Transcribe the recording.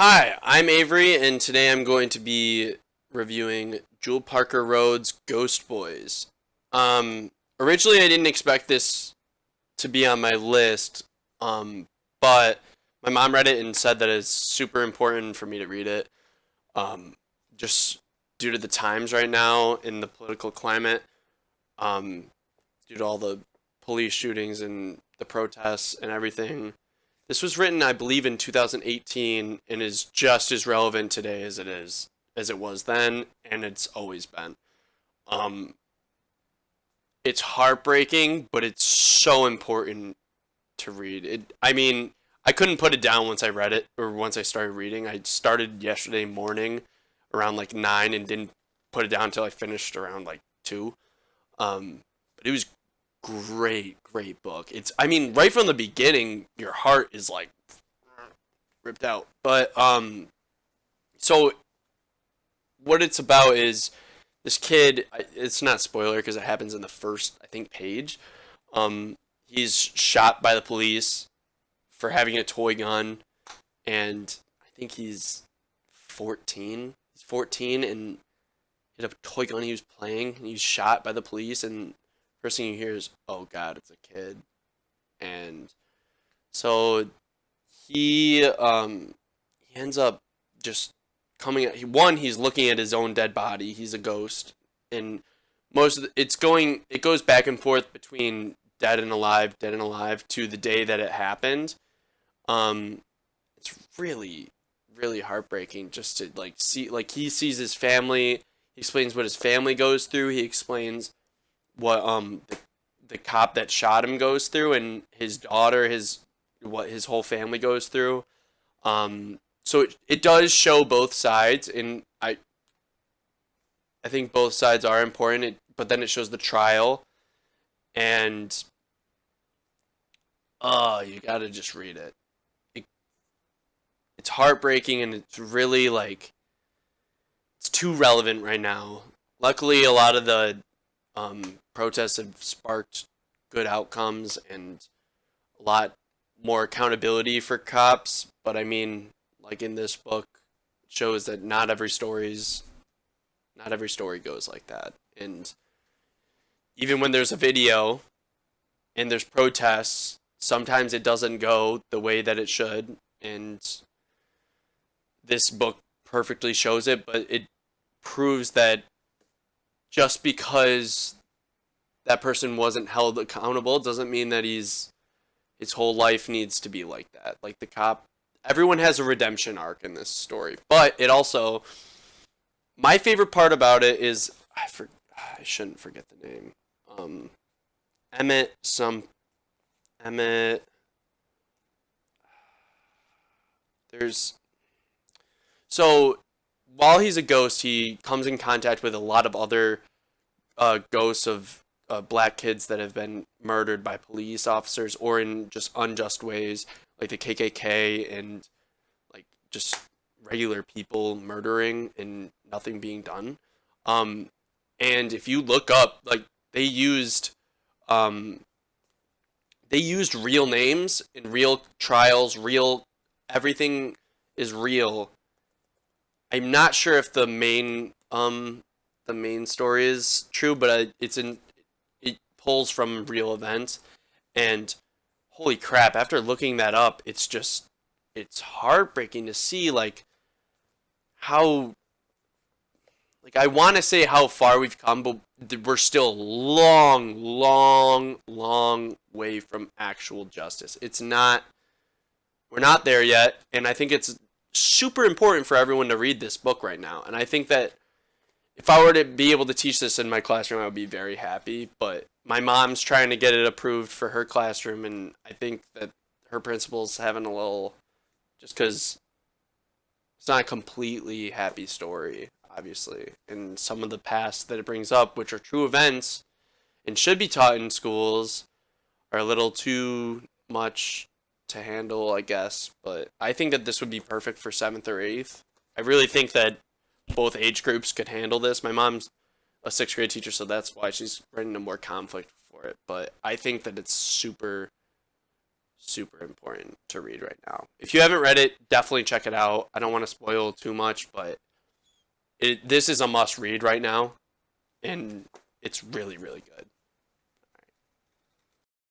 Hi, I'm Avery, and today I'm going to be reviewing Jewell Parker Rhodes' Ghost Boys. Originally I didn't expect this to be on my list, um, but my mom read it and said that it's super important for me to read it, um, just due to the times right now in the political climate, um, due to all the police shootings and the protests and everything. This was written, I believe, in 2018 and is just as relevant today as it was then, and it's always been. Um, it's heartbreaking, but it's so important to read. I couldn't put it down once I read it or once I started reading. I started yesterday morning around like 9 and didn't put it down until I finished around like 2. But it was great book. Right from the beginning, your heart is like ripped out. But so what it's about is this kid. It's not spoiler because it happens in the first, I think, page. He's shot by the police for having a toy gun, and I think he's 14. He's 14 and he had a toy gun he was playing, and he's shot by the police, and first thing you hear is, "Oh God, it's a kid." And so he ends up just coming. He's looking at his own dead body. He's a ghost, and it goes back and forth between dead and alive to the day that it happened. It's really heartbreaking just to like see, like, he sees his family. He explains what his family goes through. He explains what the cop that shot him goes through, and his daughter, his what his whole family goes through. So it does show both sides, and I think both sides are important. But then it shows the trial, and you gotta just read it. it. It's heartbreaking, and it's really like it's too relevant right now. Luckily, a lot of the protests have sparked good outcomes and a lot more accountability for cops. But like in this book, it shows that not every story goes like that. And even when there's a video and there's protests, sometimes it doesn't go the way that it should. And this book perfectly shows it, but it proves that just because that person wasn't held accountable doesn't mean that his whole life needs to be like that. Like the cop, everyone has a redemption arc in this story, but it also, my favorite part about it is I shouldn't forget the name. Um, Emmett, some Emmett. There's so while he's a ghost, he comes in contact with a lot of other ghosts of black kids that have been murdered by police officers or in just unjust ways, like the KKK, and like just regular people murdering and nothing being done. Um, and if you look up, like um, they used real names in real trials, real everything is real. I'm not sure if the main story is true, but it pulls from real events. And holy crap, after looking that up, it's heartbreaking to see like how, like, I want to say how far we've come, but we're still long way from actual justice. We're not there yet, and I think it's super important for everyone to read this book right now. And I think that if I were to be able to teach this in my classroom, I would be very happy. But my mom's trying to get it approved for her classroom, and I think that her principal's having a little, just because it's not a completely happy story, obviously. And some of the past that it brings up, which are true events and should be taught in schools, are a little too much to handle, I guess. But I think that this would be perfect for 7th or 8th. I really think that both age groups could handle this. My mom's a 6th grade teacher, so that's why she's running into more conflict for it. But I think that it's super, super important to read right now. If you haven't read it, definitely check it out. I don't want to spoil too much, but this is a must read right now, and it's really, really good.